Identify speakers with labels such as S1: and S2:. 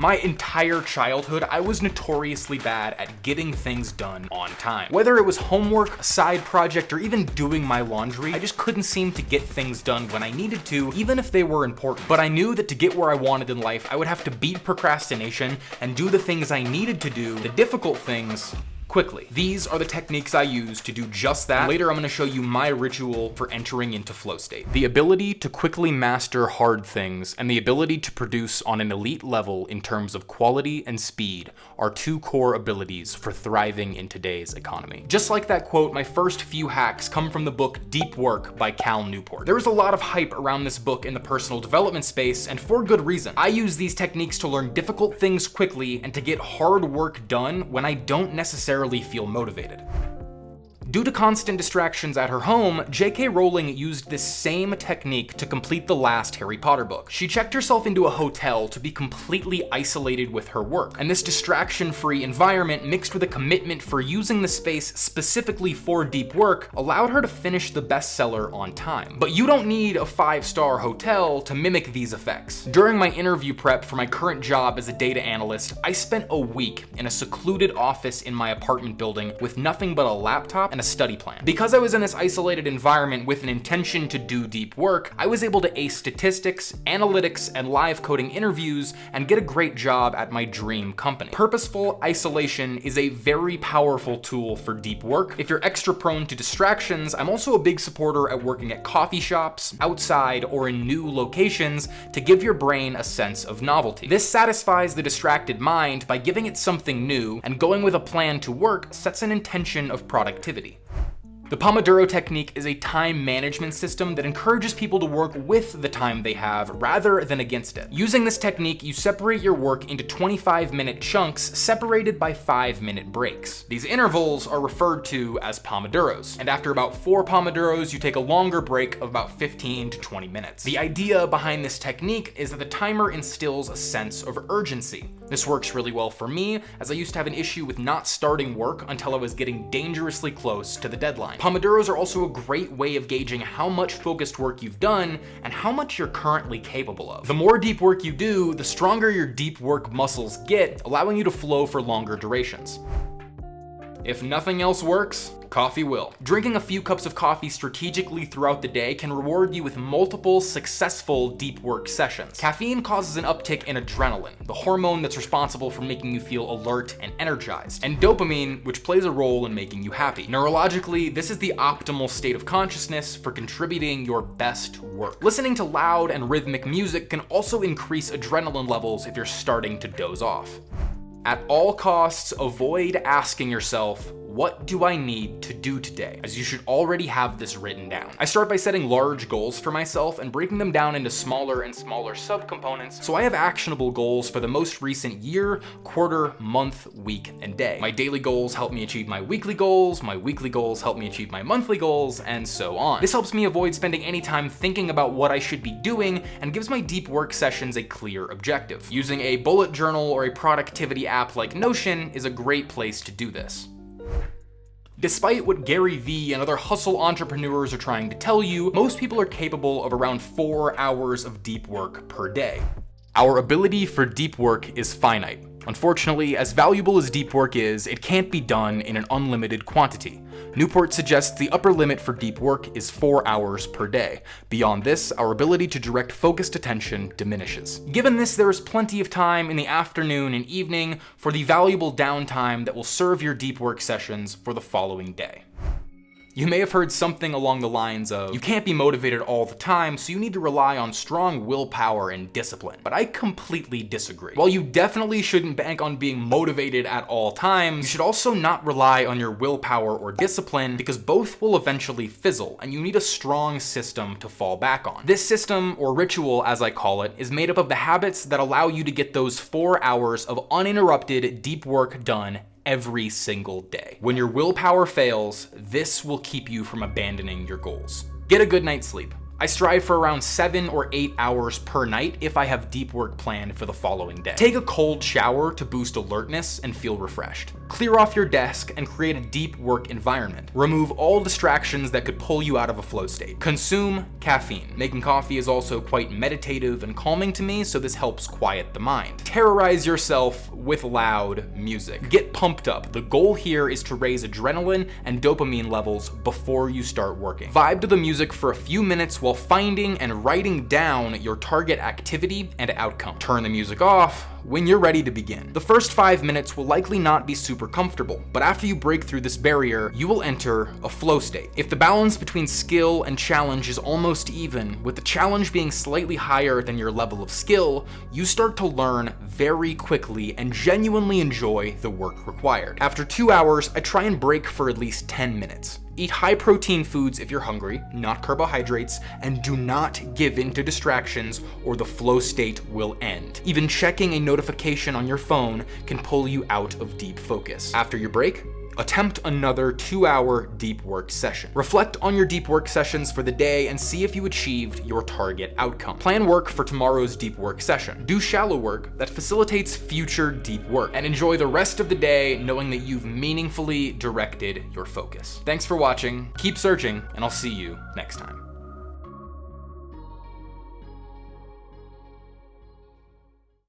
S1: My entire childhood, I was notoriously bad at getting things done on time. Whether it was homework, a side project, or even doing my laundry, I just couldn't seem to get things done when I needed to, even if they were important. But I knew that to get where I wanted in life, I would have to beat procrastination and do the things I needed to do, the difficult things, quickly. These are the techniques I use to do just that. Later, I'm going to show you my ritual for entering into flow state. The ability to quickly master hard things and the ability to produce on an elite level in terms of quality and speed are two core abilities for thriving in today's economy. Just like that quote, my first few hacks come from the book Deep Work by Cal Newport. There was a lot of hype around this book in the personal development space, and for good reason. I use these techniques to learn difficult things quickly and to get hard work done when I don't necessarily feel motivated. Due to constant distractions at her home, J.K. Rowling used this same technique to complete the last Harry Potter book. She checked herself into a hotel to be completely isolated with her work, and this distraction-free environment mixed with a commitment for using the space specifically for deep work allowed her to finish the bestseller on time. But you don't need a 5-star hotel to mimic these effects. During my interview prep for my current job as a data analyst, I spent a week in a secluded office in my apartment building with nothing but a laptop and a study plan. Because I was in this isolated environment with an intention to do deep work, I was able to ace statistics, analytics, and live coding interviews and get a great job at my dream company. Purposeful isolation is a very powerful tool for deep work. If you're extra prone to distractions, I'm also a big supporter at working at coffee shops, outside, or in new locations to give your brain a sense of novelty. This satisfies the distracted mind by giving it something new, and going with a plan to work sets an intention of productivity. The Pomodoro Technique is a time management system that encourages people to work with the time they have rather than against it. Using this technique, you separate your work into 25-minute chunks separated by 5-minute breaks. These intervals are referred to as Pomodoros, and after about 4 Pomodoros, you take a longer break of about 15 to 20 minutes. The idea behind this technique is that the timer instills a sense of urgency. This works really well for me, as I used to have an issue with not starting work until I was getting dangerously close to the deadline. Pomodoros are also a great way of gauging how much focused work you've done and how much you're currently capable of. The more deep work you do, the stronger your deep work muscles get, allowing you to flow for longer durations. If nothing else works, coffee will. Drinking a few cups of coffee strategically throughout the day can reward you with multiple successful deep work sessions. Caffeine causes an uptick in adrenaline, the hormone that's responsible for making you feel alert and energized, and dopamine, which plays a role in making you happy. Neurologically, this is the optimal state of consciousness for contributing your best work. Listening to loud and rhythmic music can also increase adrenaline levels if you're starting to doze off. At all costs, avoid asking yourself, what do I need to do today? As you should already have this written down. I start by setting large goals for myself and breaking them down into smaller and smaller subcomponents, so I have actionable goals for the most recent year, quarter, month, week, and day. My daily goals help me achieve my weekly goals help me achieve my monthly goals, and so on. This helps me avoid spending any time thinking about what I should be doing and gives my deep work sessions a clear objective. Using a bullet journal or a productivity app like Notion is a great place to do this. Despite what Gary Vee and other hustle entrepreneurs are trying to tell you, most people are capable of around 4 hours of deep work per day. Our ability for deep work is finite. Unfortunately, as valuable as deep work is, it can't be done in an unlimited quantity. Newport suggests the upper limit for deep work is 4 hours per day. Beyond this, our ability to direct focused attention diminishes. Given this, there is plenty of time in the afternoon and evening for the valuable downtime that will serve your deep work sessions for the following day. You may have heard something along the lines of, you can't be motivated all the time, so you need to rely on strong willpower and discipline. But I completely disagree. While you definitely shouldn't bank on being motivated at all times, you should also not rely on your willpower or discipline, because both will eventually fizzle, and you need a strong system to fall back on. This system, or ritual as I call it, is made up of the habits that allow you to get those 4 hours of uninterrupted deep work done every single day. When your willpower fails, this will keep you from abandoning your goals. Get a good night's sleep. I strive for around 7 or 8 hours per night if I have deep work planned for the following day. Take a cold shower to boost alertness and feel refreshed. Clear off your desk and create a deep work environment. Remove all distractions that could pull you out of a flow state. Consume caffeine. Making coffee is also quite meditative and calming to me, so this helps quiet the mind. Terrorize yourself with loud music. Get pumped up. The goal here is to raise adrenaline and dopamine levels before you start working. Vibe to the music for a few minutes while finding and writing down your target activity and outcome. Turn the music off when you're ready to begin. The first 5 minutes will likely not be super comfortable, but after you break through this barrier, you will enter a flow state. If the balance between skill and challenge is almost even, with the challenge being slightly higher than your level of skill, you start to learn very quickly and genuinely enjoy the work required. After 2 hours, I try and break for at least 10 minutes. Eat high protein foods if you're hungry, not carbohydrates, and do not give in to distractions or the flow state will end. Even checking a notification on your phone can pull you out of deep focus. After your break, attempt another 2-hour deep work session. Reflect on your deep work sessions for the day and see if you achieved your target outcome. Plan work for tomorrow's deep work session. Do shallow work that facilitates future deep work, and enjoy the rest of the day knowing that you've meaningfully directed your focus. Thanks for watching, keep searching, and I'll see you next time.